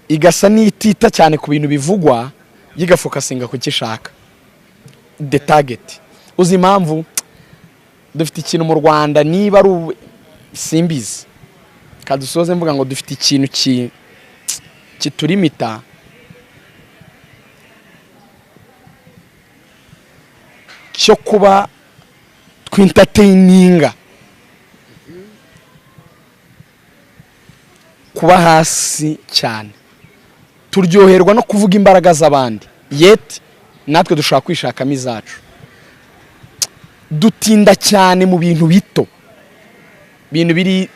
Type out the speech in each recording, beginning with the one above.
igasa n'itita cyane ku bintu bivugwa yigafokasinga ku kishaka the target. Uzi impamvu dufite ikintu mu Rwanda niba ari simbizi kadusoze mvuga ngo dufite ikintu kiturimita cyo kuba twintertaininga kuba hasi cyane, turyoherwa no kuvuga imbaraga z'abandi yet natwe dushaka kwishakamo izacu. Dutinda cyane mu bintu bito, bintu biri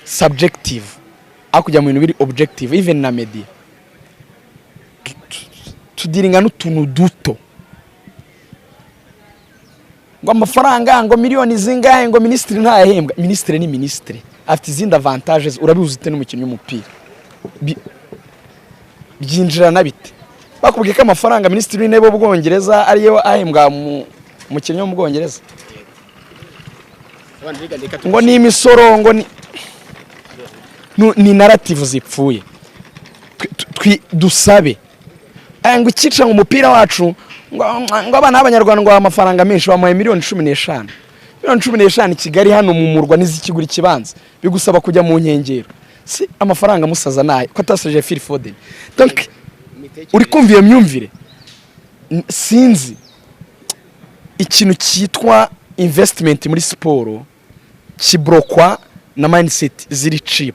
subjective akujya mu bintu biri objective. Even na media tudiringa n'utuntu duto, ngo amafaranga ngo miliyoni zingahe ngo ministry ntayahembwa. Ministry ni ministry, afite izindi avantages. Urabizi ute n'umukinnyi w'umupira byinjirana bite? Bakubwiye ko amafaranga ministry w'intebe w'Ubwongereza ariyo ahembwa mu mukinnyi wo mu Bwongereza, ngo ni imisoro, ngo ni narrative zipfuye. Dusabe ngo ikica mu mupira wacu ngo abana b'Abanyarwanda ngo amafaranga menshi bamuhaye miliyoni 15. Miliyoni 15 Kigali hano mu murwa n'izikigura ikibanza bigusaba kujya mu nkengero. Si amafaranga musaza naye ko atasaje Phil Foden. Donc uri kumva iyo myumvire, sinzi ikintu cyitwa investment muri siporo kibrokwa na mindset ziri cheap.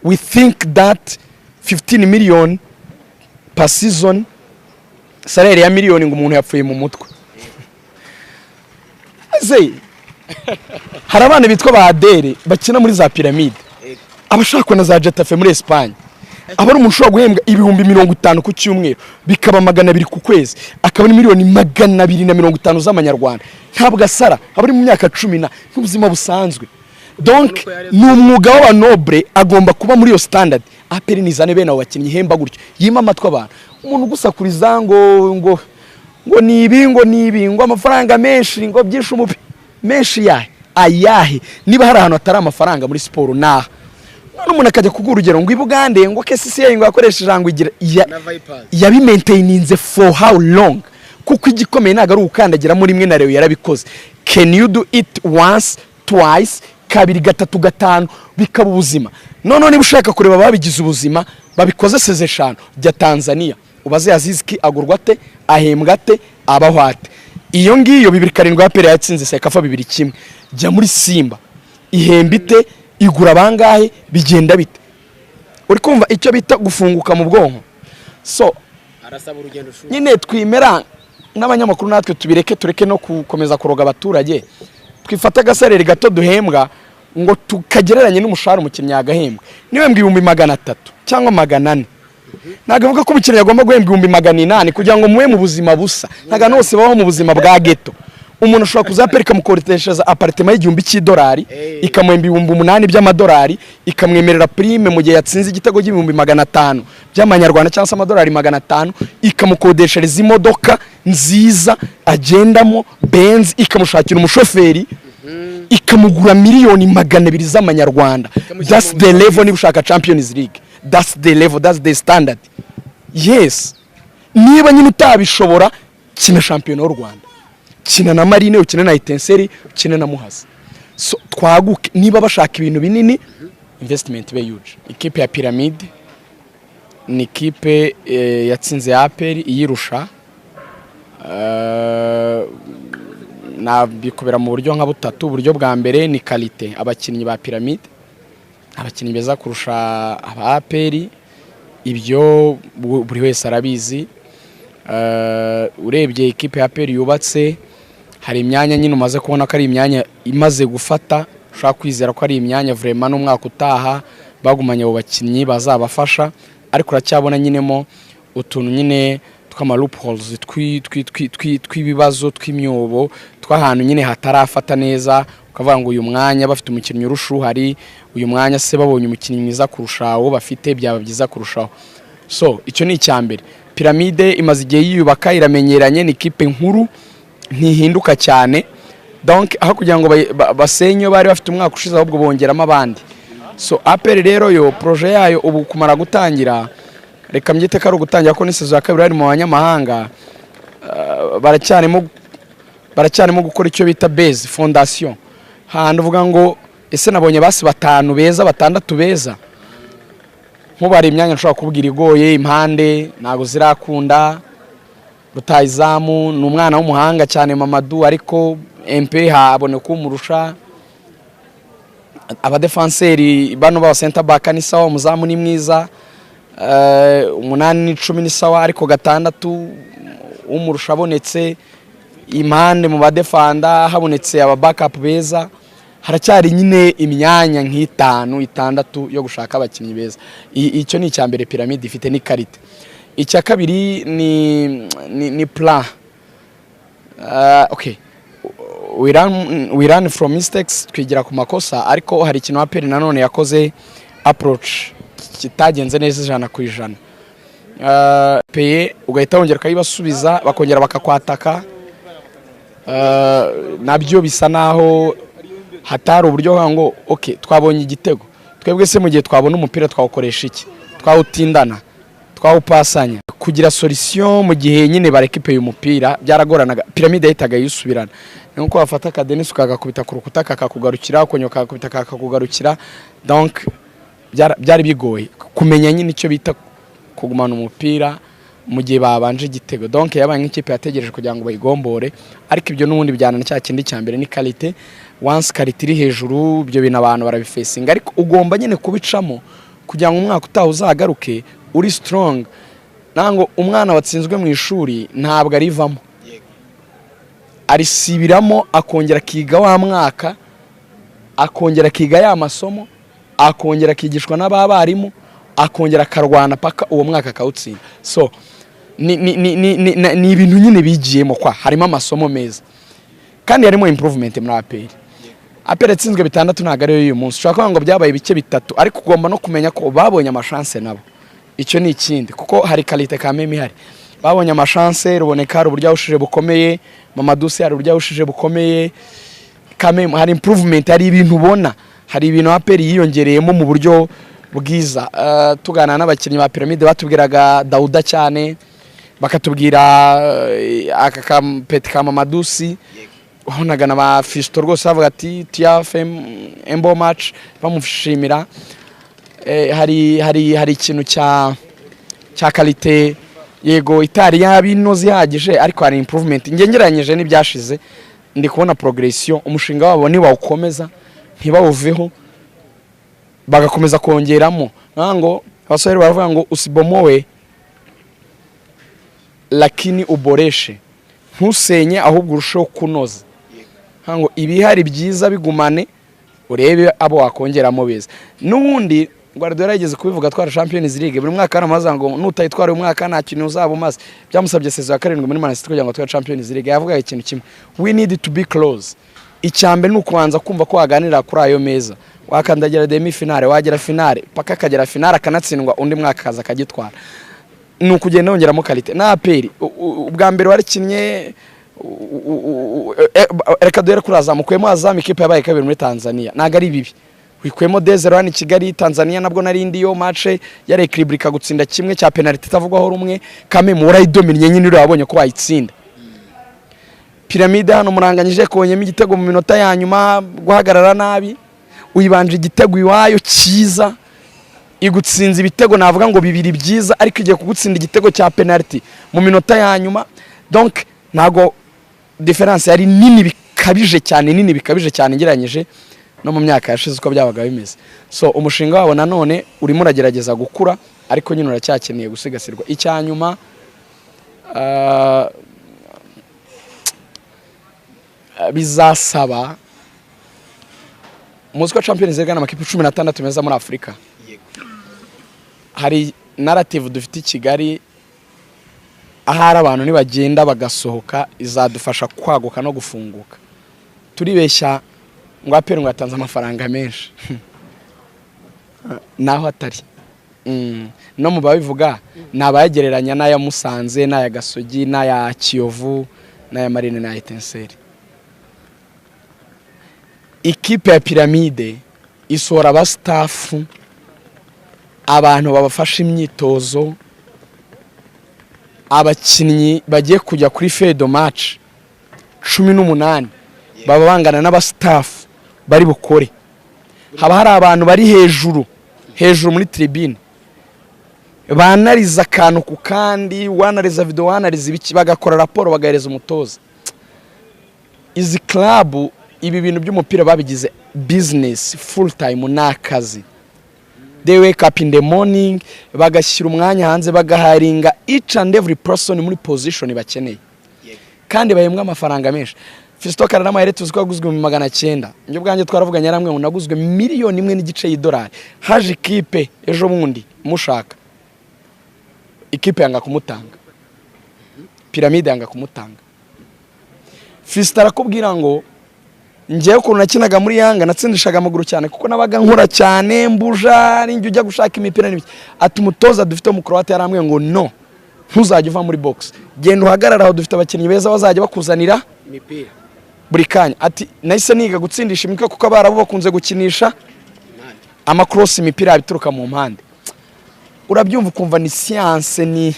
We think that 15 million per season, salary ya miliyoni ngo umuntu yapfuye mu mutwe. Hari abana bitwa ba Adere bakina muri za Pyramide, abashaka na za Getafe muri Espagne. Abari umuntu ushobora guhembwa ibihumbi 50 ku cyumweru bikaba 200 ku kwezi, akaba ni miliyoni 250 z'amanyarwanda. Ntabwo asara, abari mu myaka 10 n'ubuzima busanzwe. Donc ni umwuga wa noble agomba kuba muri yo standard. Aperi nizane bene abo bakinnyi hemba gutyo yima amatwa abantu. Umuntu gusakuriza ngo nibi ngo amafaranga menshi ngo byisha umupi menshi ayahe niba hari ahantu atari amafaranga muri siporo naha. N'umuntu akajya kugura urugero ngo ibugande ngo KCCA ngo akoresha ijambo igira yabi maintaininze for how long, kuko igikomeye naga ari ukandagira muri imwe na Reyo yarabikoze. Can you do it once, twice, kabiri, gatatu, gatanu bikaba ubuzima? None niba ushaka kureba babigize ubuzima babikoze sezeshano bya Tanzania, ubaze Azizki agurwa ate, ahembwa ate, abaho ate. Iyo ngiyo 2-7 Aperi yatsinze Sekafa 2-1. Jya muri Simba ihembite igura bangahe bigenda bite? Uri kumva icyo bita gufunguka mu bwonko. So arasaba urugendo shuri nyine twimera n'abanyamakuru natwe tubireke, tureke no gukomeza kuroga abaturage. Twifata agasarere gato duhembwa ngo tukagereranye n'umushahara umukinnyi yagahembwa. Niwe mbwi 300 cyangwa 400. Nagavuga ko umukinnyi agomba guhembwa 800 kugira ngo muwe mu buzima busa. Ntaga nose baho mu buzima bwa ghetto. Umuntu ushobora kuzapereka mukoresha apartment $1,000 ikamuhemba 8,000 by'amadolari, ikamwemerera prime mu gihe yatsinze igitego $500 by'amanyarwanda cyangwa se amadolari 500, ikamukodeshereza imodoka nziza agendamo Benz, ikamushakira umushoferi, ikamugura miliyoni 200 z'amanyarwanda. That's the level niba ushaka Champions League. That's the level, that's the standard. Yes, niba nyine utabishobora kina champion y'u Rwanda, kina na Marine, ukina na Etincelle, ukina na Muhazi. So twaguke niba bashaka ibintu binini, investment be huge. Ikipe ya Pyramide ni ikipe yatsinze Aperi iyirusha, nabikubera mu buryo nka butatu. Uburyo bwa mbere ni qualité, abakinnyi ba Pyramide abakinnyi beza kurusha aba Aperi, ibyo buri wese arabizi. Urebye ikipe ya Aperi yubatse, hari imyanya nyine umaze kubona ko ari imyanya imaze gufata, ushaka kwizera ko ari imyanya vraiment n'umwaka utaha bagumanye abo bakinnyi bazabafasha. Ariko uracyabona nyinemo utuntu nyine tw'ama loopholes twibibazo tw'imyobo twahantu nyine hatarafata neza, ukavuga ngo uyu mwanya bafite umukinnyi urushu, hari uyu mwanya se babonye umukinnyi mwiza kurushaho bafite byaba byiza kurushaho. So icyo ni icyambere. Pyramide imaze igihe yiyubaka, iramenyeranye, ni ikipe nkuru ntihinduka cyane. Donc aho kugira ngo basenyo bari bafite umwaka ushize ahubwo bongeramo abandi. So Aperi rero yo projet yayo ubu kumara gutangira reka mbyite ko ari ugutangira ko n'isezo ya kabiri ari mu banyamahanga baracyarimo gukora icyo bita base fondation handi uvuga ngo ese nabonye basi 5 beza 6 beza nk'ubari imyanya nshobora kubwira igoye impande nago zirakunda rutayizamu ni umwana w'umuhanga cyane Mamadou ariko MP habone ko umurusha abadefenseri bano ba center back ni sawa umuzamu ni mwiza 8 10 ni sawa ariko 6 umurusha abonetse impande mu badefanda habonetse aba backup beza haracyari nyine imyanya nk'itanu 6 yo gushaka abakinnyi beza icyo ni icyambere Pyramide ifite ni karite icya kabiri ni plan okay we run from mistakes twigira ku makosa ariko hari ikintu APR nanone yakoze approach kitagenze neza 100%. Peye ugahita wongera kayibasubiza bakongera bakakwataka nabyo bisa naho hatari uburyo ngo okay twabonye igitego twebwe se mu gihe twabona umupira twawukoresha iki twawutindana twawupasanya kugira solution mu gihe nyine barekipeye umupira byaragoranaga Pyramide yahitaga yisubirana nuko bafata Kadenis ukagakubita ku rukuta kakakugarukira konyoka kakubita kakakugarukira donc byari bigoye kumenya nyine icyo bita kugumana umupira mu gihe babanje igitego donc yabaye nk'ikipe yategereje kugira ngo bayigombore ariko ibyo n'ubundi bijyana cya kindi cyambere ni qualité once qualité iri hejuru ibyo bintu abantu barabifacing ariko ugomba nyine kubicamo kugira ngo umwaka utaha uzagaruke uri strong nango umwana watsinzwe mu ishuri ntabwo arivamo arisibiramo akongera kiga wa mwaka akongera kiga ya masomo akongera kigishwa n'ababarimu akongera karwana paka uwo mwaka akawutsinda so ni ibintu nyine bigiyemo kwa harimo amasomo meza kandi harimo improvement muri APR yatsinzwe 6 ntago ari uyu munsi ushaka ngo byabaye bike 3 ariko ugomba no kumenya ko babonye amashance nabo icyo ni ikindi kuko hari qualité kameme ihari babonye amashance ruboneka uburyo ushije bukomeye Mamadou hari uburyo ushije bukomeye kameme hari improvement hari ibintu ubona hari ibintu APR yiyongereyemo mu buryo bwiza tugana n'abakinnyi ba Pyramide batubwiraga Dauda cyane bakatubwira akakampeti ka Mamadou wahonaga na ba Fisto rwose bavuga ati TFM embo match bamushimira hari ikintu cya qualité yego itari yabinoze yagije ariko hari improvement ngengeranyije n'ibyashize ndi kubona progression umushinga wabo ni bawukomeza ntibawuveho bagakomeza kongeramo nango abasore baravuga ngo usibomowe lakini uboreshe ntusenye ahubwo urusheho kunoza ngo ibihari byiza bigumane urebe abo wakongeramo beza n'ubundi Guardiola yageze kubivuga twara Champions League buri mwaka aramaza ngo nutayitwara uyu mwaka nta kintu uzaba umaze byamusabye sezo ya 7 muri Man City kugira ngo twara Champions League yavuga ikintu kimwe we need to be close icyambe nukubanza kumva ko waganira kuri ayo meza wakandagira demi finale wagera finale paka kagera finale akanatsindwa undi mwaka kaza kagitwara nukugenda wongeramo qualité na APR ubwa mbere warikinye reka duhere kuraza mukuyemo Azam ikipe yabaye kabiri muri Tanzania naga ari bibi wikwemo 2-0 Kigali Tanzania nabwo narindi yo match yare equilibre gutsinda kimwe cya penalty tavugwaho rumwe kame mu rayidominye nyine uri wabonye ko bayitsinda Pyramide hano muranganyije konyemo igitego mu minota ya nyuma guhagarara nabi uyibanje igitego iwayo cyiza igutsinza ibitego navuga ngo bibiri byiza ariko igiye kugutsinda igitego cya penalty mu minota ya nyuma donc nago difference yari nini bikabije cyane ngeranyije no mu myaka yashize uko byabaga bimeze so umushinga wabo nanone urimo uragerageza gukura ariko nyine uracyakeneye gusigasirwa icyanyuma bizasaba Muziko Champions League n'amakipe 16 meza muri Afrika hari narrative dufite Kigali ahari abantu nibagenda bagasohoka izadufasha kwaguka no gufunguka turibeshya ngo APR ngo yatanze amafaranga menshi naho atari no mu babivuga nabayagereranya n'aya Musanze n'aya Gasogi n'aya Kiyovu n'aya Marine n'aya Etincelle ikipe ya Pyramide isora aba staff abantu babafasha imyitozo abakinnyi bagiye kujya kuri fedo match 18 baba bangana n'abastaff bari bukore. Haba hari abantu bari hejuru muri tribune banariza akantu ku kandi, wanariza video, wanariza ibiki, bagakora raporo bagahereza umutoza. Izi club ibi bintu by'umupira babigize business full time nakazi. They wake up in the morning bagashyira umwanya hanze bagaharinga each and every person muri position bakeneye, kandi bahembwa amafaranga menshi. Fisto Kararama yaretse uziko aguzwe mu 900. Njye bwanjye twaravuganye yaramwe ngo naguzwe miliyoni 1.5 y'idolari. Haje ikipe ejo bundi mushaka, ikipe yanga kumutanga, Pyramide yanga kumutanga. Fisto arakubwira ngo ngiye ukuntu nakinaga muri Yanga natsindishaga amaguru cyane kuko nabaga nkora cyane mbuja ari njye ujya gushaka imipira n'ibiki. Ati umutoza dufite mu Croatia yaramwe ngo no, ntuzajya uva muri box, genda uhagarara aho dufite abakinnyi beza bazajya bakuzanira imipira buri kanya. Ati nahise niga gutsindisha imipira kuko abarabo bakunze gukinisha amacross imipira bituruka mu mpande. Urabyumva ukumva ni science, ni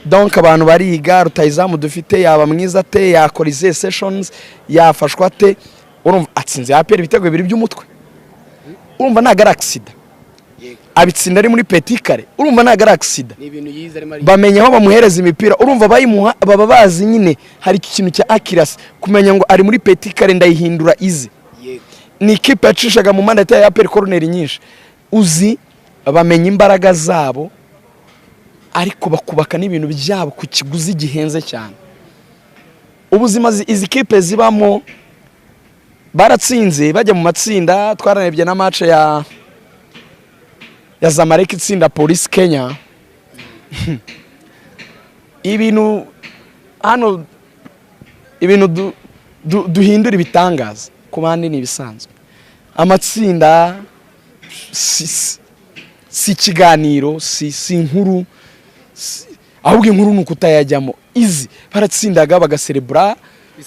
donc abantu bariga. Rutayizamu dufite yaba mwiza te, yakora ize sessions, yafashwa te. Urumva atsinze APR ibitego bibiri by'umutwe, urumva nta galaxida abitsinda ari muri petit carré, urumva nta galaxida ni ibintu yize ari mari bamenya aho bamuhereza imipira. Urumva bayimuha baba bazi nyine hari ikintu cya accuracy, kumenya ngo ari muri petit carré ndayihindura ize. Ni ikipe yacishaga mu mandate ya APR corner nyinshi, uzi bamenya imbaraga zabo ariko bakubaka n'ibintu byabo ku kiguzi gihenze cyane. Ubuzima izi kipe zibamo baratsinze bajya mu matsinda. Twararebye na match ya Zamalek itsinda Police Kenya. Ibintu hano ibintu duhindura ibitangaza ku bandi ni bisanzwe. Amatsinda si kiganiro, si inkuru, ahubwo inkuru nuko utayajyamo. Izi baratsindaga bagacerebra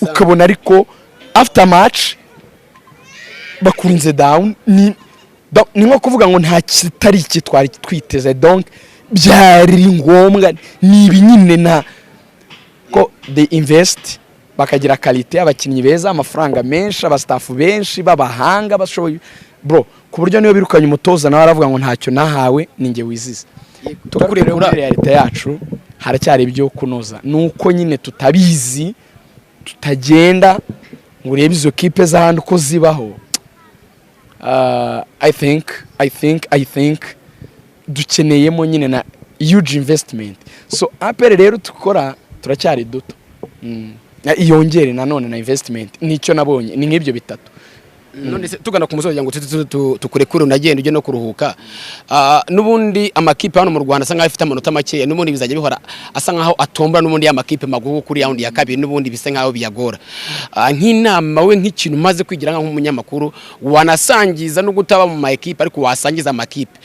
ukabona, ariko after match bakurinze down. Ni nko kuvuga ngo nta kitari iki twari twiteze, donc byari ngombwa ni ibinyine na ko they invest bakagira quality, abakinnyi beza, amafaranga menshi, abastaff benshi babahanga bashoboye bro, ku buryo niyo birukanye umutoza nawe aravuga ngo ntacyo nahawe ninge wizize. Tukureba muri reality yacu haracyari ibyo kunoza, nuko nyine tutabizi, tutagenda ngo urebe izo kipe z'ahandi uko zibaho. I think dukeneyemo nyine na huge investment. So APR rero tukora turacyari duto, iyongere nanone na investment. Nicyo nabonye ni nk'ibyo bitatu. None se tugana ku musozi ngo tukurekure unagenda uje no kuruhuka. Nubundi amakipe hano mu Rwanda asa nkaho afite amanota make, nubundi bizajya bihora asa nkaho atombra nubundi y'amakipe magugu kuri round ya kabiri, nubundi bise nkaho biyagora. Nk'inama we nk'ikintu maze kwigira nk'umunyamakuru wanasangiza no gutaba mu makipe ariko wasangiza amakipe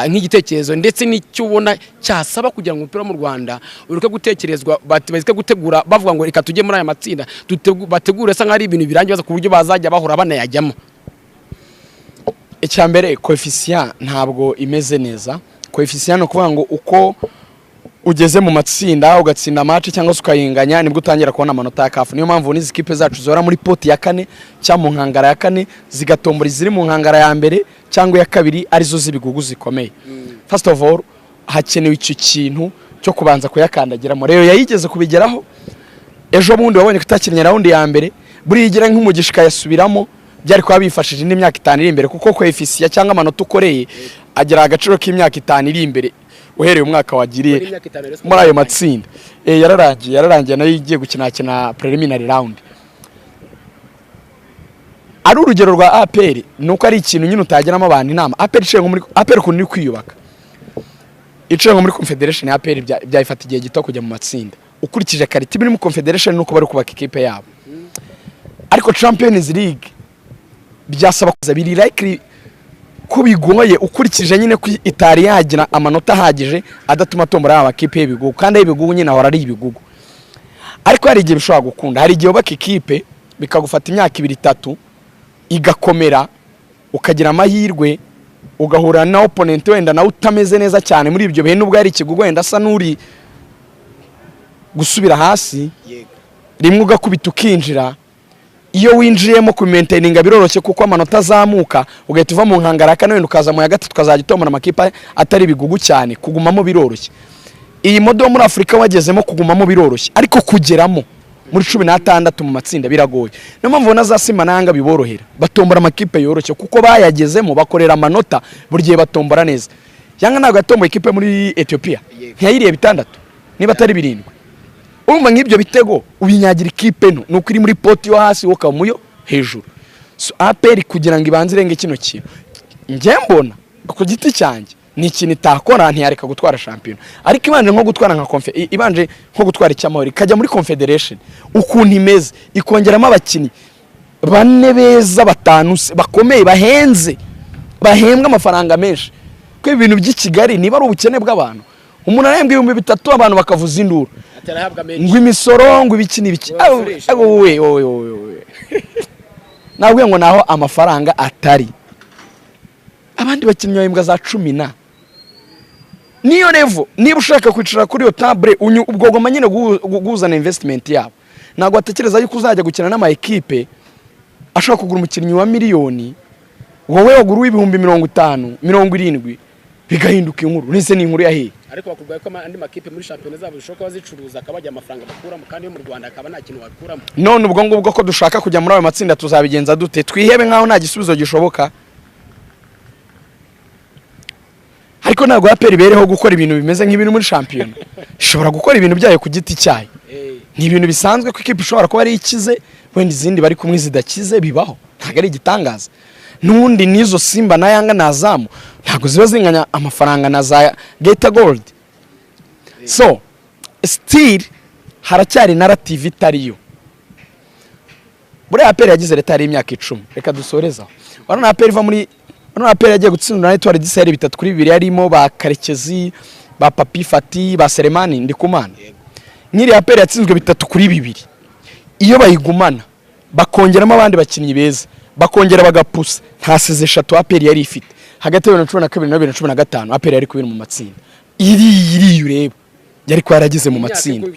nk'igitekerezo ndetse n'icyo ubona cyasaba kugira ngo umupira mu Rwanda uruke gutekerezwa, bazike gutegura bavuga ngo reka tujye muri aya matsinda bategure asa nkaho ari ibintu birangiye ku buryo bazajya bahora banayajyamo. Icyambere coefficient ntabwo imeze neza. Coefficient no kuvuga ngo uko ugeze mu matsinda ugatsinda match cyangwa ukayinganya nibwo utangira kubona amanota ya CAF. Niyo mpamvu n'izi kipe zacu zora muri poti ya 4 cyangwa mu nkangara ya 4 zigatombora ziri mu nkangara ya mbere cyangwa ya kabiri arizo zibigugu zikomeye. First of all hakenewe icyo kintu cyo kubanza kuyakandagira mo. Rero yayigeze kubigeraho ejo bundi wabonye kutakinnye round ya mbere buri yigira nk'umugishika yasubiramo byari kwa bifashije n'imyaka 5 iri imbere, kuko coefficient cyangwa amanota ukoreye agera agaciro k'imyaka 5 iri imbere uhereye umwaka wagiriye muri ayo matsinda. Yararangiye nayo igiye gukina preliminary round. Ari urugero rwa APR nuko ari ikintu nyine utageramo abantu inama. APR cengo muri APR kunni kwiyubaka, icengo muri Confederation ya APR byayifata igihe gito kujya mu matsinda. Ukurikije kariti biri mu Confederation nuko bari kubaka ikipe yabo, ariko Champions League byasaba kuza biri likely ko bigoye ukurikije nyine ku Itali yagira amanota hagije adatuma tombora abakipe y'ibigugu, kandi y'ibigugu nyine ahora ari ibigugu. Ariko hari igihe bishobora gukunda, hari igihe ubaka ikipe bikagufata imyaka 2-3 igakomera ukagira amahirwe ugahura na opponent wenda na utameze neza cyane muri ibyo bihe, nubwo ari ikigugu wenda asa nuri gusubira hasi yego rimwe ugakubita ukinjira. Iyo winjiyemo ku maintaininga biroroshye kuko amanota azamuka ugahita uva mu nkangara ya kane ukaza mu ya gatatu ukazajya utomora amakipe atari bigugu cyane, kugumamo biroroshye. Iyi modo muri Afrika wagezemo kugumamo biroroshye, ariko kugeramo muri 16 mu matsinda biragoye. Niyo mpamvu ubona za Simba na Yanga biborohera, batombora amakipe yoroshye kuko bayagezemo bakorera amanota buri gihe batombora neza. Yanga ntabwo yatomboye ikipe muri Ethiopia ntiyayiriye 6 niba atari 7. Urumva nk'ibyo bitego ubinyagira ikipe no nuko iri muri poti yo hasi woka muyo hejuru. So APR kugira ngo ibanze irenge kino kintu njye mbona ku giti cyanjye ni ikintu itakora, ntiyareka gutwara shampiyona, ariko ibanje nko gutwara nka ibanje nko gutwara icyamahoro ikajya muri Confederation ukuntu imeze, ikongeramo abakinnyi 4 beza 5 bakomeye bahenze bahembwa amafaranga menshi. Ko ibintu by'i Kigali niba ari ubukene bw'abantu, umuntu arembwa 3,000 abantu bakavuza induru ngo imisoro ngo ibiki n'ibiki. Wowe nabwiye ngo naho amafaranga atari, abandi bakinnyi bahembwa za 10 niyo level. Niba ushaka kwicara kuri yo table ubwo goma nyine guzana investment yabo, ntabwo atekereza yuko uzajya gukina n'ama equipe ashaka kugura umukinnyi wa miliyoni, wowe wagura w'ibihumbi 50 70 bigahinduka inkuru. Nise ni inkuru yahiye, ariko bakubwaye ko andi makipe muri shampiyona zabo bishoka bazicuruza akabajya amafaranga bakuramo, kandi yo mu Rwanda akaba nta kintu wakuramo. None ubwo ngubwo ko dushaka kujya muri ayo matsinda tuzabigenza dute? Twihebe nkaho nta gisubizo gishoboka. Ariko ntabwo APR bereho gukora ibintu bimeze nk'ibintu muri shampiyona. Ishobora gukora ibintu byayo ku giti cyayo. Ni ibintu bisanzwe ko ikipe ishobora kuba ari ikize wenda izindi bari kumwe zidakize, bibaho, ntabwo ari igitangaza. Nundi nizo Simba na Yanga na Azamu ntabwo ziba zinganya amafaranga na za Geta Gold. So still haracyari narrative itariyo. Buri APR yagize leta ari imyaka 10. Reka dusoreza. Bano APR iva muri APR yagiye gutsindwa na Etoile du Sahel 3-2 yarimo ba Karekezi, ba Papi Fati, ba Selemani Ndikumana. Nyiri APR yatsinzwe 3-2. Iyo bayigumana bakongeramo abandi bakinnyi beza, bakongera bagapusa, ntasize 3 APR yari ifite hagati ya 2012 na 2015. APR yari kubira mu matsinda iri ureba yari ko yaragize mu matsinda.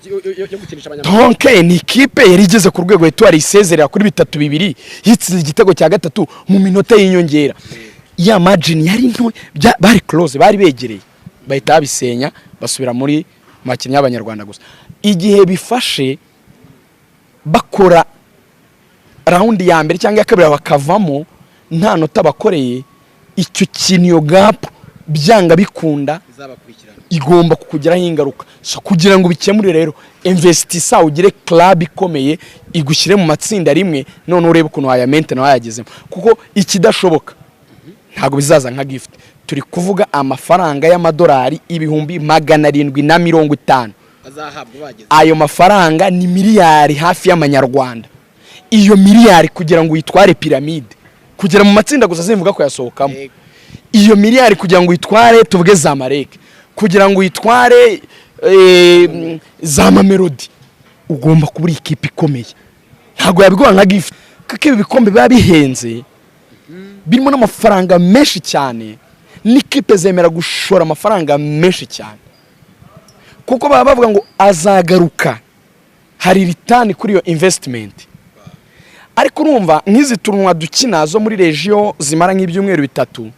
Donc ni ikipe yari igeze ku rwego Etoile isezerera kuri 3-2 yitsinze igitego cya gatatu mu minota y'inyongera. Ya margin yari nto, bari close, bari begereye, bahita bisenya basubira muri makinnyi y'Abanyarwanda gusa. Igihe bifashe bakora round ya mbere cyangwa ya kabiri bakavamo nta nota bakoreye, icyo kintu yo gap byanga bikunda igomba kukugiraho ingaruka. So kugira ngo bikemure rero investisa ugire club ikomeye igushyire mu matsinda rimwe, none urebe ukuntu waya maintain wayagezemo, kuko ikidashoboka ntago bizaza nka gift. Turi kuvuga amafaranga y'amadolari 750 azahabwa bageze. Ayo mafaranga ni miliyari hafi y'amanyarwanda. Iyo miliyari kugira ngo uyitware piramide kugira mu matsinda gusa zivuga ko yasohokamo, iyo miliyari kugira ngo uyitware tuvuge za Mareke, kugira ngo uyitware za Mamelodi, ugomba kubura ikipe ikomeye. Ntago yabigora nka gift kuko ibi bikombe biba bihenze, birimo n'amafaranga menshi cyane, n'ikipe zemera gushora amafaranga menshi cyane kuko baba bavuga ngo azagaruka, hari return kuri iyo investment. Ariko urumva nk'izi turunwa dukina zo muri region zimara nk'ibyumweru 3,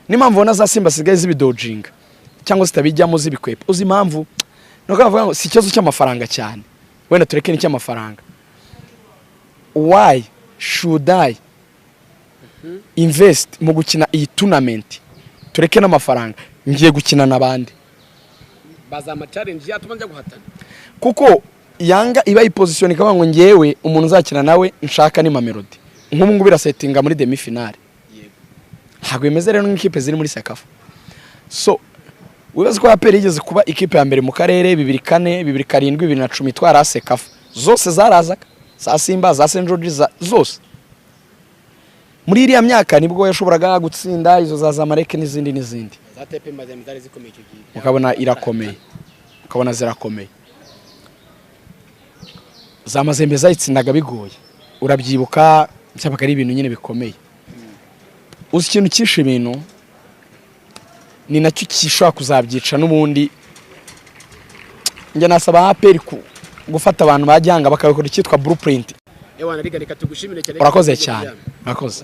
n'impamvu bona za Simba sigaye zibidojinga cyangwa zitabijyamo zibikwepa. Uzi impamvu no kavuga ngo si cyozo cy'amafaranga cyane, wenda tureke ni cy'amafaranga. Why should I invest mu gukina iyi tournament? Tureke n'amafaranga, ngiye gukina nabandi bazama challenge yatuma njya guhatana, kuko Yanga iba iposition ikaba ngo ngewe umuntu uzakina nawe nshaka ni Mamelodi, nk'ubu ngubu birasetinga muri demi finale. Ntabwo imeze rero nk'ikipe ziri muri Sekafa. So wibaza ko APR igeze kuba ikipe ya mbere mu karere 2004 2007 2010 itwara Sekafa zose zarazaga, za Simba za St George zose. Muri iriya myaka nibwo yashoboraga gutsinda izo za Zamalek n'izindi za TP Mazembe zari zikomeye icyo gihe, ukabona irakomeye, ukabona zirakomeye. Za Mazembe zayitsindaga bigoye, urabyibuka byabaga ari ibintu nyine bikomeye. Uzi ikintu cyishe ibintu ni nacyo kishobora kuzabyica n'ubundi. Njye nasaba APR gufata abantu bajyanga bakabikora icyitwa blueprint. Ewana reka tugushimire cyane. Urakoze cyane. Urakoze.